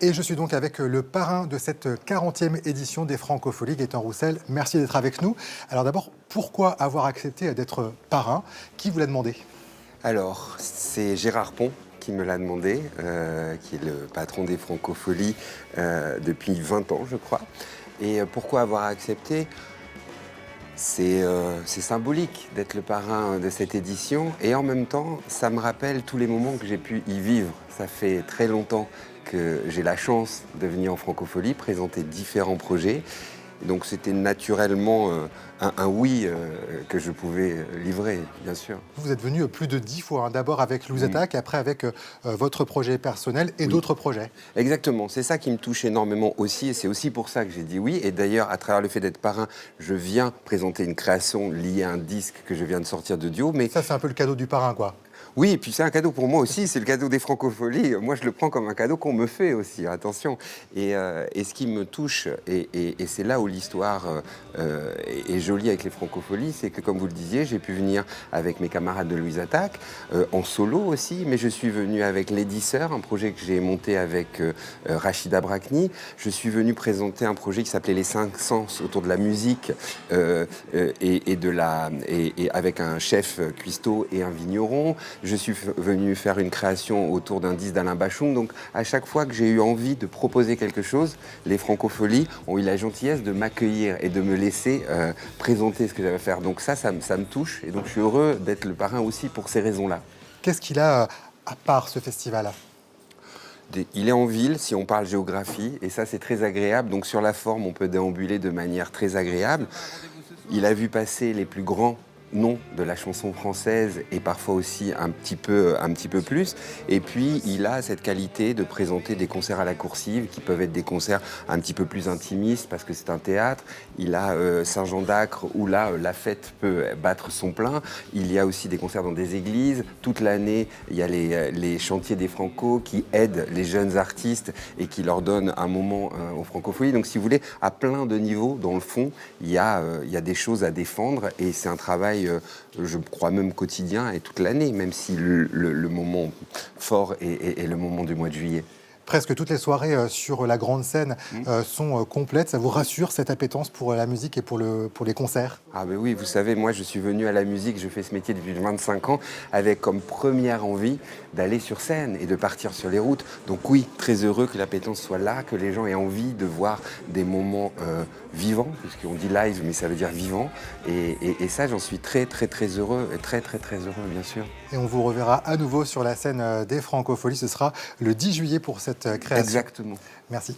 Et je suis donc avec le parrain de cette 40e édition des Francopholies, Gaëtan Roussel. Merci d'être avec nous. Alors d'abord, pourquoi avoir accepté d'être parrain? Qui vous l'a demandé? Alors, c'est Gérard Pont qui me l'a demandé, qui est le patron des Francopholies depuis 20 ans, je crois. Et pourquoi avoir accepté? C'est symbolique d'être le parrain de cette édition et en même temps, ça me rappelle tous les moments que j'ai pu y vivre. Ça fait très longtemps que j'ai la chance de venir en Francophonie, présenter différents projets. Donc c'était naturellement un oui que je pouvais livrer, bien sûr. Vous êtes venu plus de 10 fois, hein. D'abord avec Louise Attaque, après avec votre projet personnel et d'autres projets. Exactement, c'est ça qui me touche énormément aussi et c'est aussi pour ça que j'ai dit oui. Et d'ailleurs, à travers le fait d'être parrain, je viens présenter une création liée à un disque que je viens de sortir de duo. Mais ça, c'est un peu le cadeau du parrain, quoi. oui, et puis c'est un cadeau pour moi aussi, c'est le cadeau des Francopholies. Moi, je le prends comme un cadeau qu'on me fait aussi, attention. Et ce qui me touche, et c'est là où l'histoire est jolie avec les Francopholies, c'est que, comme vous le disiez, j'ai pu venir avec mes camarades de Louise Attaque, en solo aussi, mais je suis venu avec Lady Sœur, un projet que j'ai monté avec Rachida Brakni. Je suis venu présenter un projet qui s'appelait Les Cinq Sens, autour de la musique, et avec un chef cuistot et un vigneron. Je suis venu faire une création autour d'un disque d'Alain Bachung. Donc, à chaque fois que j'ai eu envie de proposer quelque chose, les Francopholies ont eu la gentillesse de m'accueillir et de me laisser présenter ce que j'avais à faire. Donc ça me touche. Et donc, je suis heureux d'être le parrain aussi pour ces raisons-là. Qu'est-ce qu'il a à part ce festival? Il est en ville, si on parle géographie, et ça, c'est très agréable. Donc, sur la forme, on peut déambuler de manière très agréable. Il a vu passer les plus grands noms de la chanson française et parfois aussi un petit peu plus. Et puis, il a cette qualité de présenter des concerts à la coursive qui peuvent être des concerts un petit peu plus intimistes parce que c'est un théâtre. Il a Saint-Jean d'Acre où là, la fête peut battre son plein. Il y a aussi des concerts dans des églises. Toute l'année, il y a les chantiers des Franco qui aident les jeunes artistes et qui leur donnent un moment aux Francophonies. Donc, si vous voulez, à plein de niveaux, dans le fond, il y a des choses à défendre et c'est un travail je crois même quotidien et toute l'année, même si le moment fort est le moment du mois de juillet. Presque toutes les soirées sur la grande scène sont complètes. Ça vous rassure, cette appétence pour la musique et pour les concerts? Ah ben oui, vous savez, moi je suis venu à la musique, je fais ce métier depuis 25 ans, avec comme première envie d'aller sur scène et de partir sur les routes. Donc oui, très heureux que l'appétence soit là, que les gens aient envie de voir des moments vivants, puisqu'on dit live, mais ça veut dire vivant. Et ça, j'en suis très heureux, et très heureux, bien sûr. Et on vous reverra à nouveau sur la scène des Francopholies. Ce sera le 10 juillet pour cette création. Exactement. Merci.